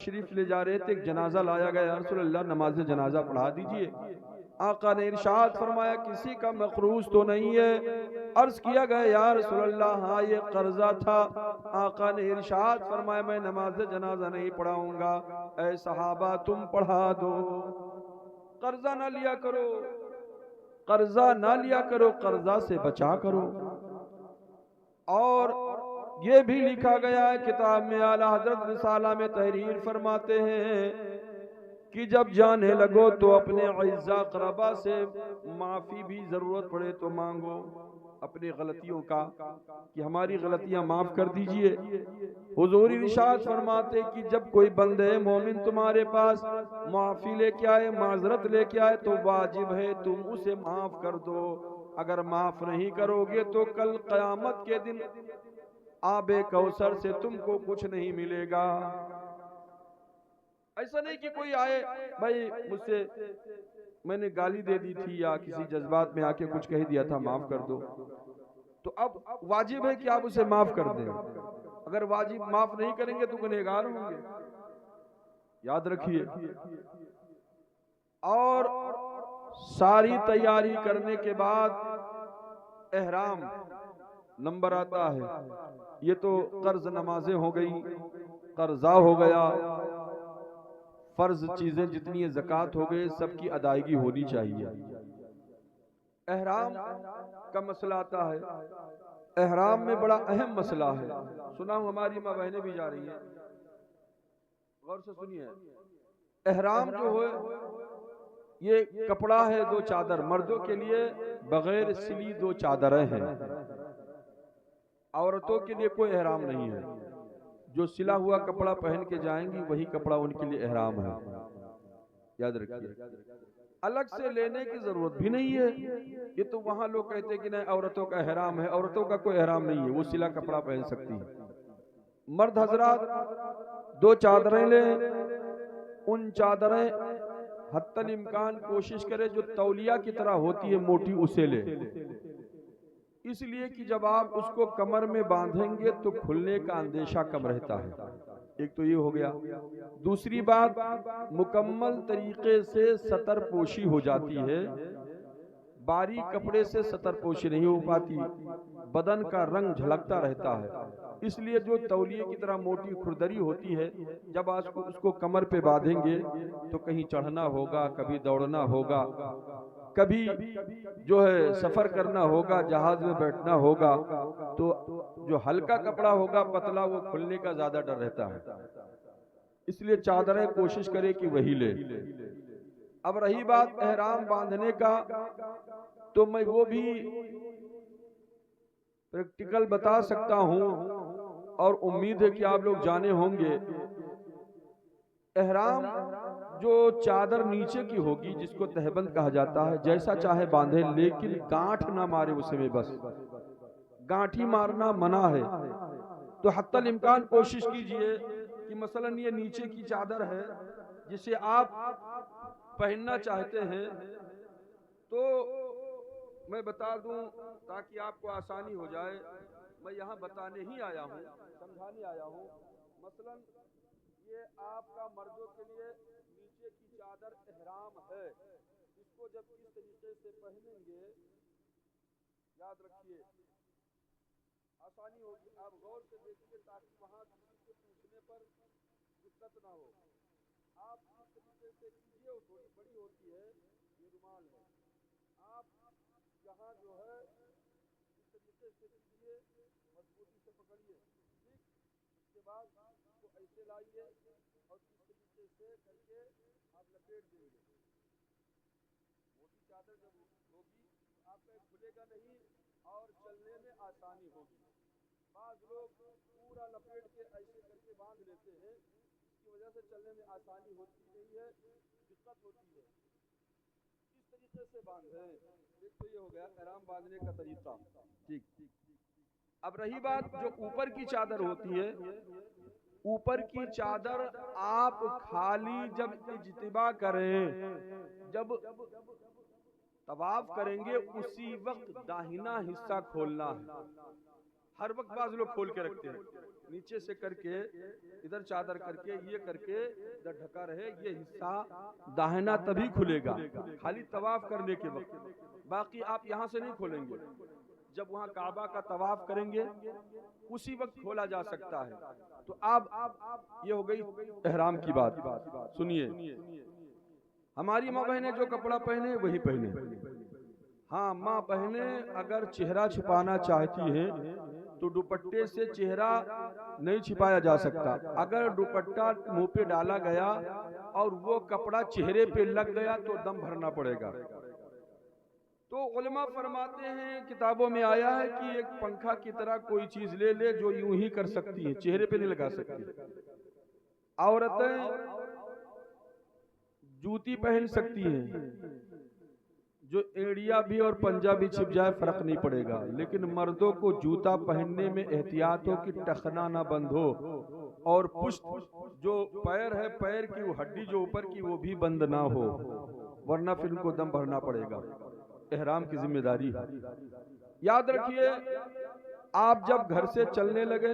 تشریف لے جا رہے تھے، ایک جنازہ لایا گیا، یا رسول اللہ نماز جنازہ پڑھا دیجئے۔ آقا نے ارشاد فرمایا کسی کا مقروض تو نہیں ہے؟ عرض کیا گیا یا رسول اللہ ہاں یہ قرضہ تھا۔ آقا نے ارشاد فرمایا میں نماز جنازہ نہیں پڑھاؤں گا، اے صحابہ تم پڑھا دو۔ قرضہ نہ لیا کرو، قرضہ نہ لیا کرو، قرضہ سے بچا کرو۔ اور یہ بھی لکھا گیا ہے کتاب میں، اعلیٰ حضرت رسالہ میں تحریر فرماتے ہیں کہ جب جانے لگو تو اپنے اعزاء اقربا سے معافی بھی ضرورت پڑے تو مانگو اپنی غلطیوں کا، کہ ہماری غلطیاں معاف کر دیجئے۔ حضور ارشاد فرماتے کہ جب کوئی بندے مومن تمہارے پاس معافی لے کے آئے، معذرت لے کے آئے، تو واجب ہے تم اسے معاف کر دو۔ اگر معاف نہیں کرو گے تو کل قیامت کے دن آب کوثر سے تم کو کچھ نہیں ملے گا۔ ایسا نہیں کہ کوئی آئے بھائی مجھ سے میں نے گالی دے دی تھی یا کسی جذبات میں آ کے کچھ کہہ دیا تھا، معاف کر دو، تو اب واجب ہے کہ آپ اسے معاف کر دیں۔ اگر واجب معاف نہیں کریں گے تو گنہگار ہوں گے، یاد رکھیے۔ اور ساری تیاری کرنے کے بعد احرام نمبر آتا ہے، یہ تو قرض نمازیں ہو گئی، قرضہ ہو گیا، فرض چیزیں جتنی زکوٰۃ ہو گئے سب کی ادائیگی ہونی چاہیے۔ احرام کا مسئلہ آتا ہے، احرام میں بڑا اہم مسئلہ ہے، سنا ہوں ہماری ماں بہنیں بھی جا رہی ہیں، غور سے سنیے۔ احرام جو ہے یہ کپڑا ہے، دو چادر، مردوں کے لیے بغیر سلی دو چادریں ہیں، عورتوں کے لیے کوئی احرام نہیں ہے، جو سلا ہوا کپڑا پہن کے جائیں گی وہی کپڑا ان کے لیے احرام ہے، یاد رکھیے۔ الگ سے لینے کی ضرورت بھی نہیں ہے، یہ تو وہاں لوگ کہتے ہیں کہ نہیں عورتوں کا احرام ہے، عورتوں کا کوئی احرام نہیں ہے، وہ سلا کپڑا پہن سکتی ہیں۔ مرد حضرات دو چادریں لیں، ان چادریں حتی الامکان کوشش کرے جو تولیہ کی طرح ہوتی ہے موٹی اسے لے، اس لیے کہ جب آپ اس کو کمر میں باندھیں گے تو کھلنے کا اندیشہ کم رہتا ہے، ایک تو یہ ہو گیا۔ دوسری بات مکمل طریقے سے سطر پوشی ہو جاتی ہے، باریک کپڑے سے سطر پوشی نہیں ہو پاتی، بدن کا رنگ جھلکتا رہتا ہے، اس لیے جو تولیے کی طرح موٹی کھردری ہوتی ہے جب آپ اس کو کمر پہ باندھیں گے تو کہیں چڑھنا ہوگا، کبھی دوڑنا ہوگا، کبھی جو ہے سفر کرنا ہوگا، جہاز میں بیٹھنا ہوگا، تو جو ہلکا کپڑا ہوگا پتلا وہ کھلنے کا زیادہ ڈر رہتا ہے، اس لیے چادریں کوشش کرے کہ وہی لے۔ اب رہی بات احرام باندھنے کا، تو میں وہ بھی پریکٹیکل بتا سکتا ہوں اور امید ہے کہ آپ لوگ جانے ہوں گے۔ احرام جو چادر نیچے کی ہوگی جس کو تہبند کہا جاتا ہے، جیسا چاہے باندھے لیکن گانٹھ نہ مارے اسے میں، بس گانٹھی مارنا منع ہے۔ تو حتی الامکان کوشش کیجئے کہ مثلا یہ نیچے کی چادر ہے جسے آپ پہننا چاہتے ہیں، تو میں بتا دوں تاکہ آپ کو آسانی ہو جائے، میں یہاں بتانے ہی آیا ہوں، سمجھانے آیا ہوں۔ مثلا یہ آپ کا مردوں کے لیے نیچے کی چادر احرام ہے، اس کو جب اس طریقے سے پہنیں گے، یاد رکھیے آسانی ہوگی، آپ غور سے دیکھیے تاکہ وہاں کسی کے پوچھنے پر دقت نہ ہو۔ آپ اس طریقے سے کیجئے، وہ تھوڑی بڑی ہوتی ہے، یہ رومال ہے، آپ یہاں جو ہے اس طریقے سے کیجئے، مضبوطی سے پکڑیے، ٹھیک، اس کے بعد اس کو ایسے لائیے اور اس طریقے سے کر کے آپ لپیٹ دیں گے۔ موٹی چادر جب ہوگی تو آپ کا کھلے گا نہیں اور چلنے میں آسانی ہوگی۔ بعض لوگ پورا لپیٹ کے ایسے کر کے باندھ لیتے ہیں، اس کی وجہ سے چلنے میں آسانی ہوتی نہیں ہے، دقت ہوتی ہے۔ اس طریقے سے باندھیں۔ ایک تو یہ ہو گیا احرام باندھنے کا طریقہ، ٹھیک۔ اب رہی بات جو اوپر کی چادر ہوتی ہے، اوپر کی چادر آپ خالی جب اجتماع کریں، جب طواف کریں گے اسی وقت داہنا حصہ کھولنا ہے، ہر وقت بعض لوگ کھول کے رکھتے ہیں، نیچے سے کر کے ادھر چادر کر کے یہ کر کے ادھر ڈھکا رہے، یہ حصہ داہنا تبھی کھلے گا خالی طواف کرنے کے وقت، باقی آپ یہاں سے نہیں کھولیں گے، جب وہاں کعبہ کا طواف کریں گے اسی وقت کھولا جا سکتا ہے۔ تو اب یہ ہو گئی احرام کی بات۔ سنیے، ہماری ماں بہنیں جو کپڑا پہنے وہی پہنے، ہاں ماں بہنیں اگر چہرہ چھپانا چاہتی ہیں تو دوپٹے سے چہرہ نہیں چھپایا جا سکتا، اگر دوپٹہ منہ پہ ڈالا گیا اور وہ کپڑا چہرے پہ لگ گیا تو دم بھرنا پڑے گا۔ تو علماء فرماتے ہیں، کتابوں میں آیا ہے کہ ایک پنکھا کی طرح کوئی چیز لے لے جو یوں ہی کر سکتی ہے، چہرے پہ نہیں لگا سکتی۔ عورتیں جوتی پہن سکتی ہیں جو ایڑیا بھی اور پنجہ بھی چھپ جائے فرق نہیں پڑے گا، لیکن مردوں کو جوتا پہننے میں احتیاط ہو کہ ٹخنا نہ بند ہو، اور پشت جو پیر ہے، پیر کی وہ ہڈی جو اوپر کی وہ بھی بند نہ ہو، ورنہ پھر ان کو دم بھرنا پڑے گا۔ احرام کی ذمہ داری ہے۔ یاد رکھیے، آپ جب گھر سے چلنے لگے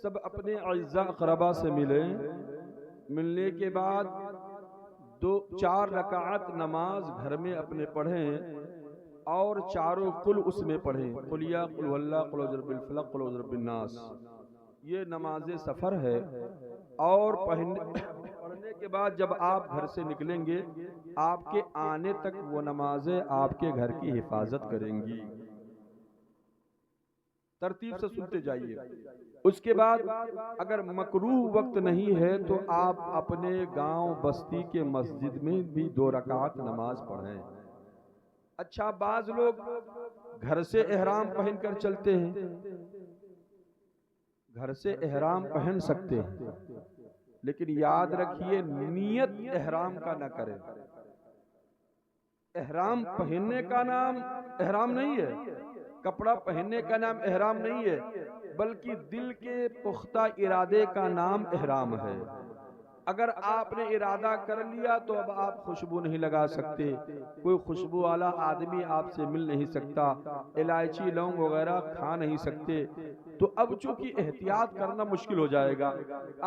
سب اپنے اعزاء اقربا سے ملیں، ملنے کے بعد 4 رکعت نماز گھر میں اپنے پڑھیں اور چاروں قل اس میں پڑھیں، قل یا قل واللہ، قل اعوذ برب الفلق، قل اعوذ برب الناس۔ یہ نماز سفر ہے، اور پڑھنے کے بعد جب آپ گھر سے نکلیں گے آپ کے آنے تک وہ نمازیں آپ کے گھر کی حفاظت کریں گی۔ ترتیب سے سنتے جائیے۔ اس کے بعد اگر مکروہ وقت نہیں ہے تو آپ اپنے گاؤں بستی کے مسجد میں بھی 2 رکعت نماز پڑھیں۔ اچھا، بعض لوگ گھر سے احرام پہن کر چلتے ہیں، گھر سے احرام پہن سکتے ہیں، لیکن یاد رکھیے نیت احرام کا نہ کریں۔ احرام پہننے کا نام احرام نہیں ہے، کپڑا پہننے کا نام احرام نہیں ہے، بلکہ دل کے پختہ ارادے کا نام احرام ہے۔ اگر آپ نے ارادہ کر لیا تو اب آپ خوشبو نہیں لگا سکتے، کوئی خوشبو والا آدمی آپ سے مل نہیں سکتا، الائچی لونگ وغیرہ کھا نہیں سکتے، تو اب چونکہ احتیاط کرنا مشکل ہو جائے گا۔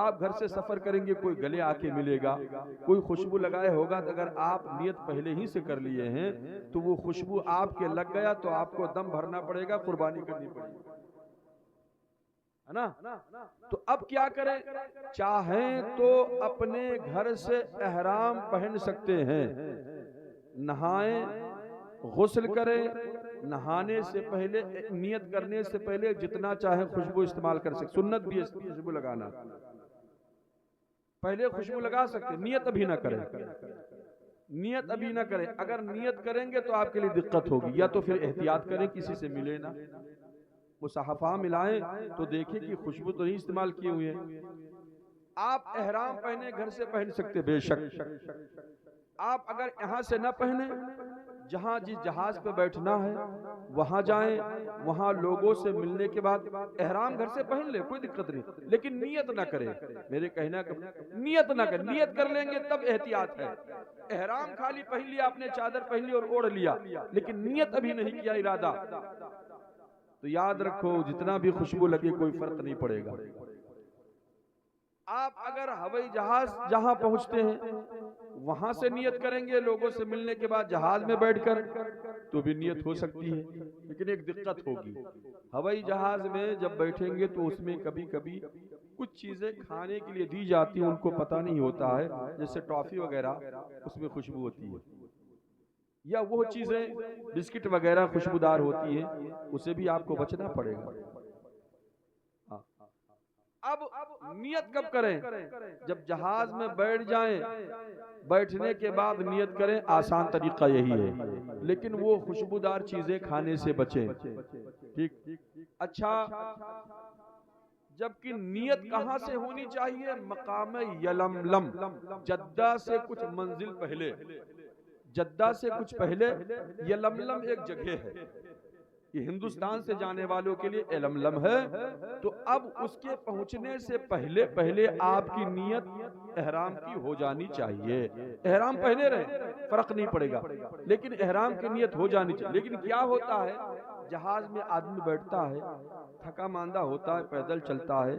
آپ گھر سے سفر کریں گے، کوئی گلے آ کے ملے گا، کوئی خوشبو لگائے ہوگا، تو اگر آپ نیت پہلے ہی سے کر لیے ہیں تو وہ خوشبو آپ کے لگ گیا تو آپ کو دم بھرنا پڑے گا، قربانی کرنی پڑے گی، ہے نا؟ تو اب کیا کریں؟ چاہیں تو اپنے گھر سے احرام پہن سکتے ہیں، نہائیں، غسل کریں، نہانے سے پہلے نیت کرنے سے پہلے جتنا چاہے خوشبو استعمال کر سکتے، سنت بھی ہے خوشبو لگانا، پہلے خوشبو لگا سکتے، نیت ابھی نہ کریں، نیت ابھی نہ کریں۔ اگر نیت کریں گے تو آپ کے لیے دقت ہوگی، یا تو پھر احتیاط کریں کسی سے ملے نہ، مصحفہ ملائیں تو دیکھیں کہ خوشبو تو نہیں استعمال کیے ہوئے ہیں۔ آپ احرام پہنے گھر سے پہن سکتے، بے شک۔ آپ اگر یہاں سے نہ پہنے، جہاں جس جہاز پہ بیٹھنا ہے وہاں جائیں، وہاں لوگوں سے ملنے کے بعد احرام گھر سے پہن لیں، کوئی دقت نہیں، لیکن نیت نہ کریں۔ میرے کہنا کہ نیت نہ کریں، نیت کر لیں گے تب احتیاط ہے۔ احرام خالی پہن لیا، آپ نے چادر پہن لی اور اوڑھ لیا، لیکن نیت ابھی نہیں کیا ارادہ، تو یاد رکھو جتنا بھی خوشبو لگے کوئی فرق نہیں پڑے گا۔ آپ اگر ہوائی جہاز جہاں پہنچتے ہیں وہاں سے نیت کریں گے، لوگوں سے ملنے کے بعد جہاز میں بیٹھ کر، تو بھی نیت ہو سکتی ہے، لیکن ایک دقت ہوگی۔ ہوائی جہاز میں جب بیٹھیں گے تو اس میں کبھی کبھی کچھ چیزیں کھانے کے لیے دی جاتی ہیں، ان کو پتہ نہیں ہوتا ہے، جیسے ٹافی وغیرہ، اس میں خوشبو ہوتی ہے، یا وہ چیزیں بسکٹ وغیرہ خوشبودار ہوتی ہیں، اسے بھی آپ کو بچنا پڑے گا۔ اب نیت کب کریں؟ جب جہاز میں بیٹھ جائیں، بیٹھنے کے بعد نیت کریں، آسان طریقہ یہی ہے، لیکن وہ خوشبودار چیزیں کھانے سے بچیں، ٹھیک؟ اچھا، جبکہ نیت کہاں سے ہونی چاہیے؟ مقام یلملم، جدہ سے کچھ منزل پہلے، جدہ سے کچھ پہلے یلملم ایک جگہ ہے، یہ ہندوستان سے جانے والوں کے لیے یلملم ہے، تو اب اس کے پہنچنے سے پہلے آپ کی نیت احرام کی ہو جانی چاہیے۔ احرام پہنے رہے، فرق نہیں پڑے گا، لیکن احرام کی نیت ہو جانی چاہیے۔ لیکن کیا ہوتا ہے جہاز میں آدمی بیٹھتا ہے، تھکا ماندہ ہوتا ہے، پیدل چلتا ہے،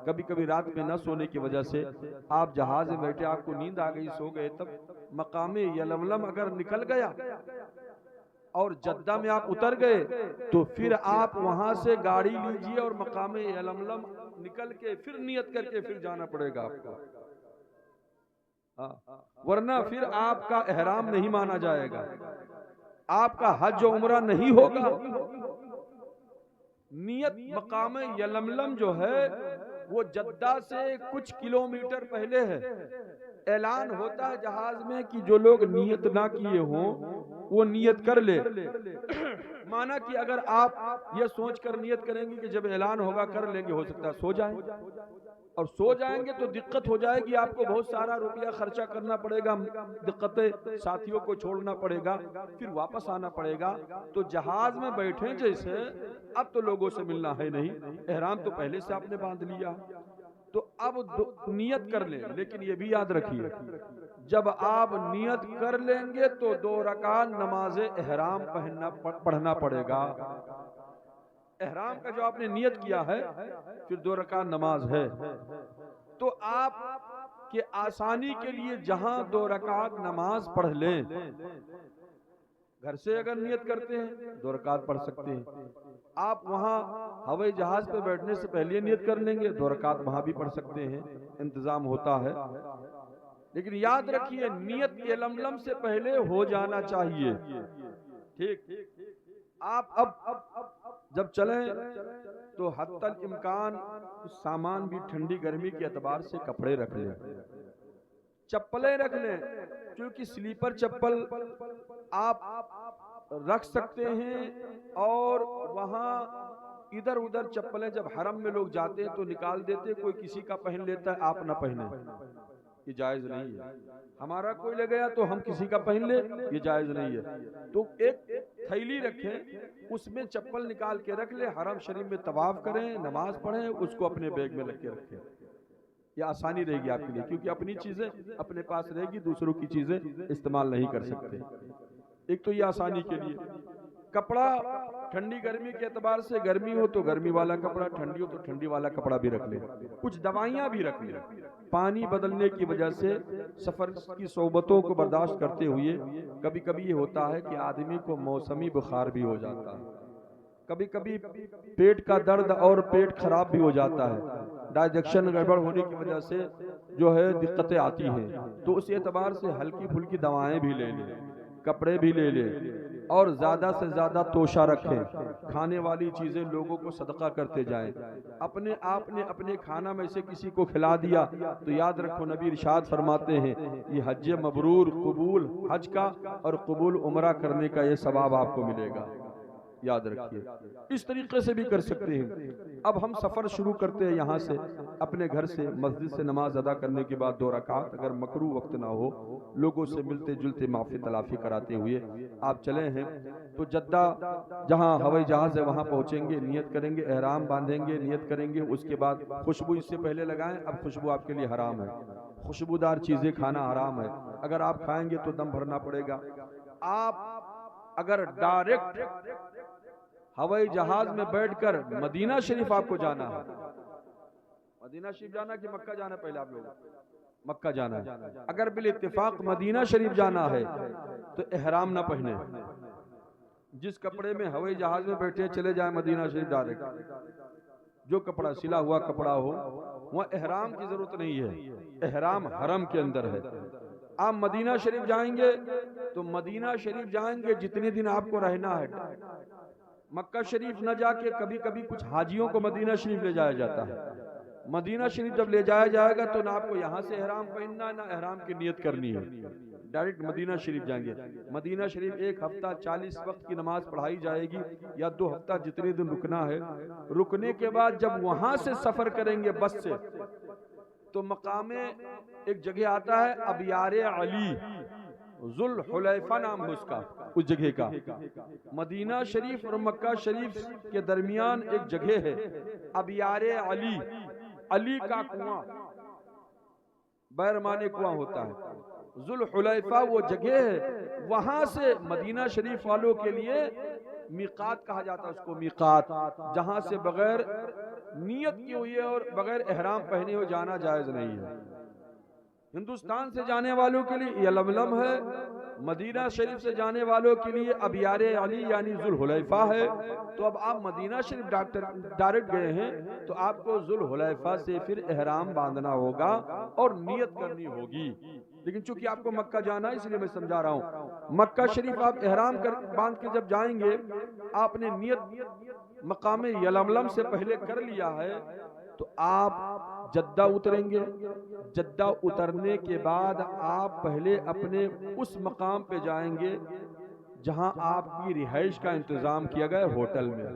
کبھی کبھی رات میں نہ سونے کی وجہ سے آپ جہاز میں بیٹھے، آپ کو نیند آ گئی، سو گئے، تب مقام یلملم اگر نکل گیا اور جدہ میں آپ اتر گئے تو پھر آپ وہاں سے گاڑی لیجئے اور مقام یلملم نکل کے پھر نیت کر کے پھر جانا پڑے گا آپ کو، ورنہ پھر آپ کا احرام نہیں مانا جائے گا، آپ کا حج و عمرہ نہیں ہوگا۔ نیت مقام یلملم جو ہے وہ جدہ سے کچھ کلومیٹر پہلے ہے، اعلان ہوتا ہے جہاز میں کہ جو لوگ نیت نہ کیے ہوں وہ نیت کر لے، مانا کہ اگر آپ یہ سوچ کر نیت کریں گے کہ جب اعلان ہوگا کر لیں گے، ہو سکتا ہے سو جائیں، اور سو جائیں گے تو دقت ہو جائے گی، آپ کو بہت سارا روپیہ خرچہ کرنا پڑے گا، دقتیں ساتھیوں کو چھوڑنا پڑے گا، پھر واپس آنا پڑے گا۔ تو جہاز میں بیٹھیں جیسے اب تو لوگوں سے ملنا ہے نہیں، احرام تو پہلے سے آپ نے باندھ لیا، تو اب نیت کر لیں، لیکن یہ بھی یاد رکھیے جب آپ نیت کر لیں گے تو 2 رکعت نماز احرام پڑھنا پڑے گا۔ احرام کا جو آپ نے نیت کیا ہے پھر 2 رکعت نماز ہے، تو آپ کے آسانی کے لیے جہاں 2 رکعت نماز پڑھ لیں، گھر سے اگر نیت کرتے ہیں 2 رکعت پڑھ سکتے ہیں، آپ وہاں ہوائی جہاز پہ بیٹھنے سے پہلے نیت کر لیں گے 2 رکعت وہاں بھی پڑھ سکتے ہیں، انتظام ہوتا ہے، لیکن یاد رکھیے نیت یلملم سے پہلے ہو جانا چاہیے، ٹھیک؟ آپ اب جب چلیں تو حتی الامکان سامان بھی ٹھنڈی گرمی کے اعتبار سے کپڑے رکھ لیں، چپلیں رکھ لیں، کیونکہ سلیپر چپل آپ رکھ سکتے ہیں، اور وہاں ادھر ادھر چپلیں جب حرم میں لوگ جاتے ہیں تو نکال دیتے، کوئی کسی کا پہن لیتا ہے، آپ نہ پہنیں، یہ جائز نہیں ہے، ہمارا کوئی لے گیا تو ہم کسی کا پہن لے، یہ جائز نہیں ہے، تو ایک تھیلی رکھیں، اس میں چپل نکال کے رکھ لیں، حرم شریف میں طواف کریں، نماز پڑھیں، اس کو اپنے بیگ میں رکھ کے رکھیں، یہ آسانی رہے گی آپ کے لیے، کیونکہ اپنی چیزیں اپنے پاس رہے گی، دوسروں کی چیزیں استعمال نہیں کر سکتے، ایک تو یہ آسانی کے لیے۔ کپڑا ٹھنڈی گرمی کے اعتبار سے گرمی ہو تو گرمی والا کپڑا، ٹھنڈی ہو تو ٹھنڈی والا کپڑا بھی رکھ لیں، کچھ دوائیاں بھی رکھ لیں، پانی بدلنے کی وجہ سے سفر کی صعوبتوں کو برداشت کرتے ہوئے کبھی کبھی یہ ہوتا ہے کہ آدمی کو موسمی بخار بھی ہو جاتا ہے، کبھی کبھی پیٹ کا درد اور پیٹ خراب بھی ہو جاتا ہے، ڈائجیشن گڑبڑ ہونے کی وجہ سے جو ہے دقتیں آتی ہیں، تو اس اعتبار سے ہلکی پھلکی دوائیں بھی لے لیں، کپڑے بھی لے لیں، اور زیادہ سے زیادہ توشہ رکھیں، کھانے والی چیزیں لوگوں کو صدقہ کرتے جائیں، اپنے آپ نے اپنے کھانا میں سے کسی کو کھلا دیا تو یاد رکھو نبی ارشاد فرماتے ہیں یہ حج مبرور، قبول حج کا اور قبول عمرہ کرنے کا یہ ثواب آپ کو ملے گا، یاد رکھیے، اس طریقے سے بھی کر سکتے ہیں۔ اب ہم سفر شروع کرتے ہیں یہاں سے، اپنے گھر سے مسجد سے نماز ادا کرنے کے بعد 2 رکعت، اگر مکروہ وقت نہ ہو، لوگوں سے ملتے جلتے معافی تلافی کراتے ہوئے آپ چلے ہیں، تو جدہ جہاں ہوائی جہاز ہے وہاں پہنچیں گے، نیت کریں گے، احرام باندھیں گے، نیت کریں گے، اس کے بعد خوشبو اس سے پہلے لگائیں، اب خوشبو آپ کے لیے حرام ہے، خوشبودار چیزیں کھانا حرام ہے، اگر آپ کھائیں گے تو دم بھرنا پڑے گا۔ آپ اگر ڈائریکٹ ہوائی جہاز میں بیٹھ کر مدینہ شریف آپ کو جانا ہے، مدینہ شریف جانا کہ مکہ جانا، پہلے آپ لوگ مکہ جانا ہے، اگر بالاتفاق مدینہ شریف جانا ہے تو احرام نہ پہنے، جس کپڑے میں ہوائی جہاز میں بیٹھے چلے جائیں مدینہ شریف ڈائریکٹ، جو کپڑا سلا ہوا کپڑا ہو، وہاں احرام کی ضرورت نہیں ہے، احرام حرم کے اندر ہے۔ آپ مدینہ شریف جائیں گے تو مدینہ شریف جائیں گے جتنے دن آپ کو رہنا ہے، مکہ شریف نہ جا کے کبھی کبھی کچھ حاجیوں کو مدینہ شریف لے جایا جاتا ہے، مدینہ شریف جب لے جایا جائے گا تو نہ آپ کو یہاں سے احرام پہننا ہے، نہ احرام کی نیت کرنی ہے، ڈائریکٹ مدینہ شریف جائیں گے۔ مدینہ شریف 1 ہفتہ 40 وقت کی نماز پڑھائی جائے گی، یا 2 ہفتہ جتنے دن رکنا ہے، رکنے کے بعد جب وہاں سے سفر کریں گے بس سے، تو مقام ایک جگہ آتا ہے ابیار علی، ذوالحلیفہ نام ہے اس جگہ کا، مدینہ شریف اور مکہ شریف کے درمیان ایک جگہ ہے ابیار علی، علی کا کنواں، بیرمانے کنواں ہوتا ہے، ذوالحلیفہ وہ جگہ ہے، وہاں سے مدینہ شریف والوں کے لیے میقات کہا جاتا ہے اس کو، میقات، جہاں سے بغیر نیت کی ہوئی ہے اور بغیر احرام پہنے ہوئے جانا جائز نہیں ہے۔ ہندوستان سے جانے والوں کے لیے یلملم ہے، مدینہ شریف سے جانے والوں کے لیے ابیار علی یعنی ذوالحلیفہ ہے۔ تو اب آپ مدینہ شریف ڈائریکٹ گئے ہیں تو آپ کو ذوالحلیفہ سے پھر احرام باندھنا ہوگا اور نیت کرنی ہوگی۔ لیکن چونکہ آپ کو مکہ جانا ہے اس لیے میں سمجھا رہا ہوں، مکہ شریف آپ احرام باندھ کے جب جائیں گے، آپ نے نیت مقام یلملم سے پہلے کر لیا ہے، تو آپ جدہ اتریں گے۔ جدہ اترنے کے بعد آپ پہلے اپنے اس مقام پہ جائیں گے جہاں آپ کی رہائش کا انتظام کیا گیا ہوٹل میں۔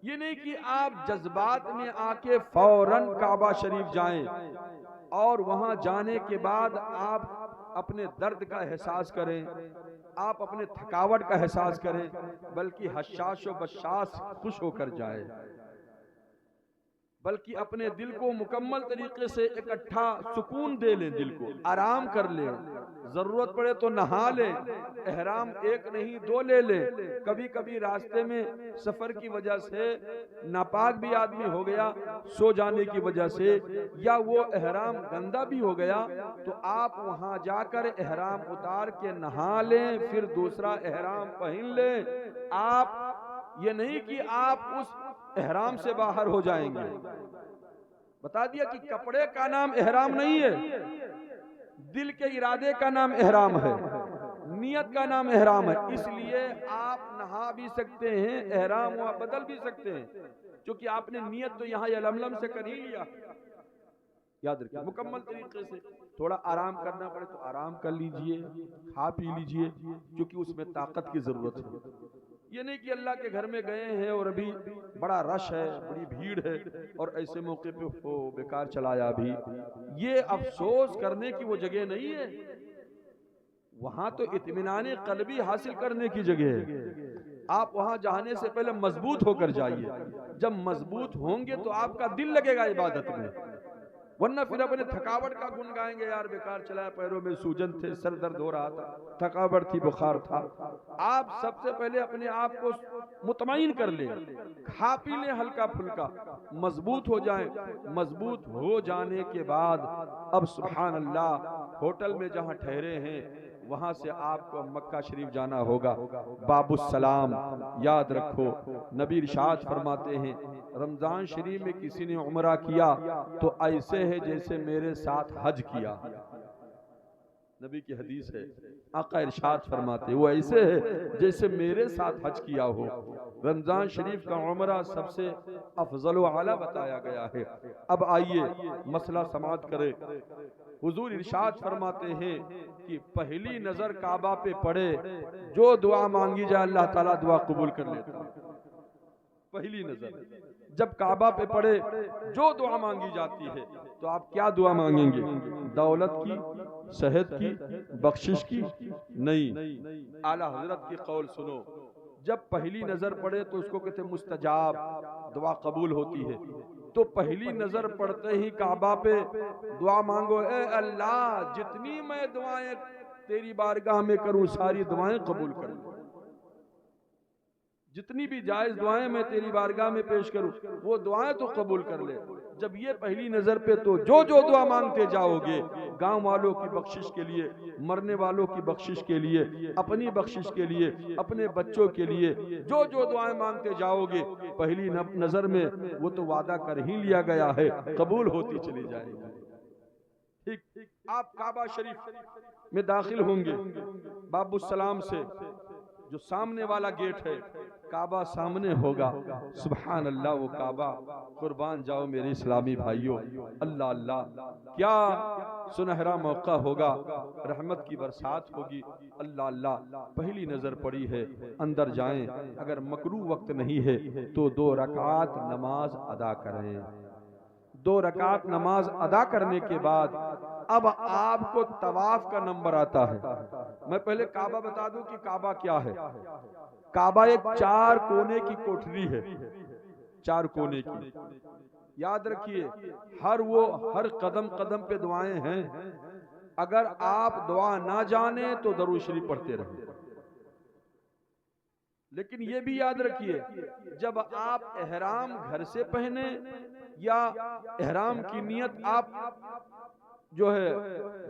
یہ نہیں کہ آپ جذبات میں آ کے فوراً کعبہ شریف جائیں اور وہاں جانے کے بعد آپ اپنے درد کا احساس کریں، آپ اپنے تھکاوٹ کا احساس کریں، بلکہ حشاش و بشاش خوش ہو کر جائیں، بلکہ اپنے دل کو مکمل طریقے سے اکٹھا سکون دے لیں، دل کو آرام کر لیں، ضرورت پڑے تو نہا لیں، احرام ایک نہیں دو لے لیں۔ کبھی کبھی راستے میں سفر کی وجہ سے ناپاک بھی آدمی ہو گیا سو جانے کی وجہ سے، یا وہ احرام گندا بھی ہو گیا، تو آپ وہاں جا کر احرام اتار کے نہا لیں، پھر دوسرا احرام پہن لیں۔ آپ یہ نہیں کہ آپ اس احرام سے باہر ہو جائیں گے۔ بتا دیا کہ کپڑے کا نام احرام نہیں ہے، دل کے ارادے کا نام احرام ہے، نیت کا نام احرام ہے۔ اس لیے آپ نہا بھی سکتے ہیں، احرام وہاں بدل بھی سکتے ہیں، چونکہ آپ نے نیت تو یہاں یلملم سے کر ہی لیا۔ یاد رکھیں مکمل طریقے سے، تھوڑا آرام کرنا پڑے تو آرام کر لیجئے، کھا پی لیجئے، کیونکہ اس میں طاقت کی ضرورت ہے۔ یہ نہیں کہ اللہ کے گھر میں گئے ہیں اور ابھی بڑا رش ہے، بڑی بھیڑ ہے، اور ایسے موقع پہ بیکار چلایا بھی۔ یہ افسوس کرنے کی وہ جگہ نہیں ہے، وہاں تو اطمینان قلبی حاصل کرنے کی جگہ ہے۔ آپ وہاں جانے سے پہلے مضبوط ہو کر جائیے، جب مضبوط ہوں گے تو آپ کا دل لگے گا عبادت میں، ورنہ پھر اپنے تھکاوٹ کا گن گائیں گے، یار بیکار چلایا، پیروں میں سوجن تھے، سر درد ہو رہا تھا، تھکاوٹ تھی، بخار تھا۔ آپ سب سے پہلے اپنے آپ کو مطمئن کر لیں، کھا پی لیں ہلکا پھلکا، مضبوط ہو جائیں۔ مضبوط ہو جانے کے بعد اب سبحان اللہ ہوٹل میں جہاں ٹھہرے ہیں وہاں سے آپ کو مکہ شریف جانا ہوگا۔ باب السلام یاد رکھو، نبی ارشاد فرماتے ہیں رمضان شریف میں کسی نے عمرہ کیا تو ایسے ہے جیسے میرے ساتھ حج کیا۔ نبی کی حدیث ہے، آقا ارشاد فرماتے وہ ایسے ہے جیسے میرے ساتھ حج کیا ہو۔ رمضان شریف کا عمرہ سب سے افضل و اعلیٰ بتایا گیا ہے۔ اب آئیے مسئلہ سماعت کرے۔ حضور ارشاد فرماتے ہیں کہ پہلی نظر کعبہ پہ پڑے، جو دعا مانگی جائے اللہ تعالیٰ دعا قبول کر لیتا ہے۔ پہلی نظر جب کعبہ پہ پڑے جو دعا مانگی جاتی ہے، تو آپ کیا دعا مانگیں گے؟ دولت کی، صحت کی، بخشش کی؟ نہیں، اعلیٰ حضرت کی قول سنو، جب پہلی نظر پڑے تو اس کو کہتے ہیں مستجاب، دعا قبول ہوتی ہے۔ تو پہلی نظر پڑتے ہی کعبہ پہ دعا مانگو، اے اللہ جتنی میں دعائیں تیری بارگاہ میں کروں ساری دعائیں قبول کر لوں، جتنی بھی جائز دعائیں میں تیری بارگاہ میں پیش کروں وہ دعائیں تو قبول کر لے۔ جب یہ پہلی نظر پہ تو جو جو دعا مانگتے جاؤ گے، گاؤں والوں کی بخشش کے لیے، مرنے والوں کی بخشش کے لیے، اپنی بخشش کے لیے، اپنے بچوں کے لیے، جو جو دعائیں مانگتے جاؤ گے پہلی نظر میں وہ تو وعدہ کر ہی لیا گیا ہے، قبول ہوتی چلی جائے گی۔ ٹھیک، آپ کعبہ شریف میں داخل ہوں گے، باب السلام سے جو سامنے والا گیٹ ہے، کعبہ سامنے ہوگا۔ سبحان اللہ، وہ کعبہ قربان جاؤ میرے اسلامی بھائیوں، اللہ اللہ کیا سنہرا موقع ہوگا، رحمت کی برسات ہوگی، اللہ اللہ۔ پہلی نظر پڑی ہے، اندر جائیں، اگر مکروہ وقت نہیں ہے تو 2 رکعات نماز ادا کریں۔ 2 رکعات نماز ادا کرنے کے بعد اب آپ کو طواف کا نمبر آتا ہے۔ میں پہلے کعبہ بتا دوں کہ کعبہ کیا ہے۔ کعبہ ایک 4 کونے کی کوٹھری ہے، 4 کونے کی۔ یاد رکھیے ہر قدم قدم پہ دعائیں ہیں، اگر آپ دعا نہ جانیں تو درود شریف پڑھتے رہیں۔ لیکن یہ بھی یاد رکھیے جب آپ احرام گھر سے پہنے یا احرام کی نیت آپ جو ہے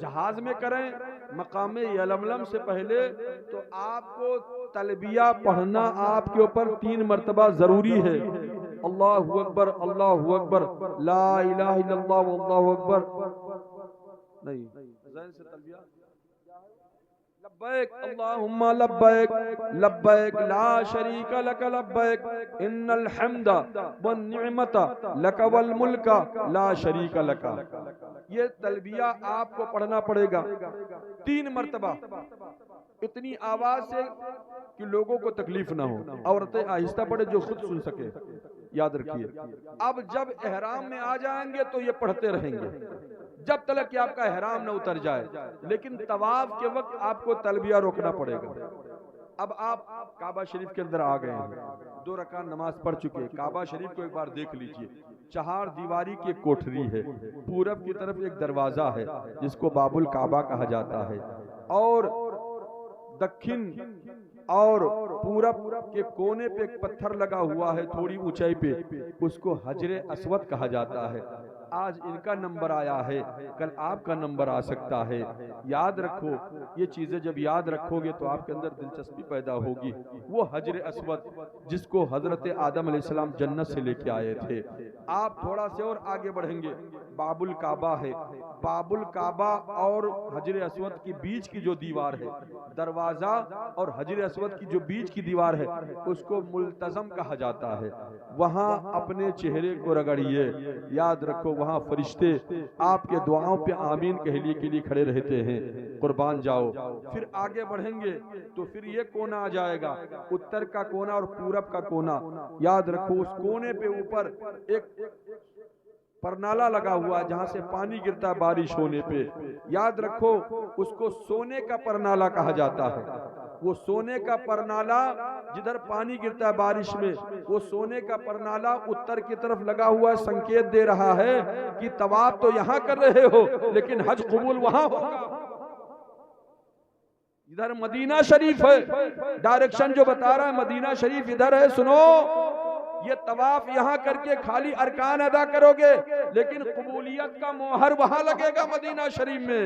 جہاز میں کریں مقام یلملم سے پہلے، تو آپ کو تلبیہ پڑھنا آپ کے اوپر 3 مرتبہ ضروری ہے۔ اللہ اکبر، اللہ اکبر، لا الہ الا اللہ واللہ اکبر، نہیں ذہن سے تلبیہ، لبیک اللہم لبیک لبیک لا شریک لک لبیک ان الحمد والنعمت لک والملک لا شریک لک۔ یہ تلبیہ آپ کو پڑھنا پڑے گا 3 مرتبہ، اتنی آواز سے کہ لوگوں کو تکلیف نہ ہو، عورتیں آہستہ پڑھے جو خود سن سکے، یاد رکھیے۔ اب جب احرام میں آ جائیں گے تو یہ پڑھتے رہیں گے جب تک کہ آپ کا احرام نہ اتر جائے، لیکن طواف کے وقت آپ کو تلبیہ روکنا پڑے گا۔ اب آپ کعبہ شریف کے اندر آ گئے ہیں، 2 رکعت نماز پڑھ چکے، کعبہ شریف کو ایک بار دیکھ لیجئے، 4 دیواری کی ایک کوٹھری ہے، پورب کی طرف ایک دروازہ ہے جس کو باب الکعبہ کہا جاتا ہے، اور دکھن اور پورب کے کونے پہ ایک پتھر لگا ہوا ہے تھوڑی اونچائی پہ، اس کو حجر اسود کہا جاتا ہے۔ آج ان کا نمبر آیا ہے، کل آپ کا نمبر آ سکتا ہے، یاد رکھو۔ یہ چیزیں جب یاد رکھو گے تو آپ کے اندر دلچسپی پیدا ہوگی۔ وہ حجر اسود جس کو حضرت آدم علیہ السلام جنت سے لے کے آئے تھے۔ آپ تھوڑا سے اور آگے بڑھیں گے، باب الکعبہ ہے، باب الکعبہ اور حجر اسود کی بیچ کی جو دیوار ہے، دروازہ اور حجر اسود کی جو بیچ کی دیوار ہے، اس کو ملتزم کہا جاتا ہے۔ وہاں اپنے چہرے کو رگڑیے، یاد رکھو وہاں فرشتے آپ کے دعاؤں پہ آمین کہنے کے لیے کھڑے رہتے ہیں، قربان جاؤ۔ پھر آگے بڑھیں گے تو پھر یہ کونا آ جائے گا، اتر کا کونا اور پورب کا کونا، یاد رکھو اس کونے پہ اوپر ایک پرنالا لگا ہوا ہے جہاں سے پانی گرتا ہے بارش ہونے پہ، یاد رکھو اس کو سونے کا پرنالا کہا جاتا ہے۔ وہ سونے کا پرنالا جدھر پانی گرتا ہے بارش میں، وہ سونے کا پرنالا اتر کی طرف لگا ہوا ہے، سنکیت دے رہا ہے کہ طواف تو یہاں کر رہے ہو لیکن حج قبول وہاں ہوگا۔ ادھر مدینہ شریف ہے، ڈائریکشن جو بتا رہا ہے مدینہ شریف ادھر ہے، سنو یہ طواف یہاں کر کے خالی ارکان ادا کرو گے لیکن قبولیت کا موہر وہاں لگے گا مدینہ شریف میں۔